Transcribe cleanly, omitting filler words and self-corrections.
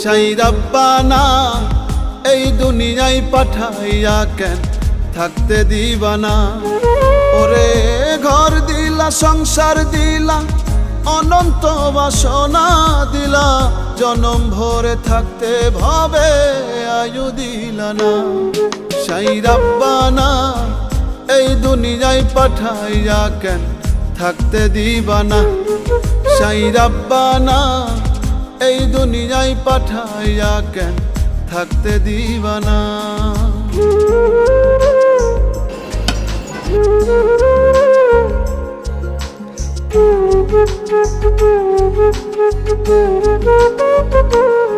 সাই রাব্বানা এই দুনিয়ায় পাঠাইয়া কেন থাকতে দিবানা। ওরে ঘর দিলা, সংসার দিলা, অনন্ত বাসনা দিলা, জনম ভরে থাকতে ভাবে আয়ু দিলা না। সাই রাব্বানা এই দুনিয়ায় পাঠাইয়া কেন থাকতে দিবানা। সাই রাব্বানা এই দুনিয়ায় পাঠাইয়া কেন থাকতে দিবানা। Thank you.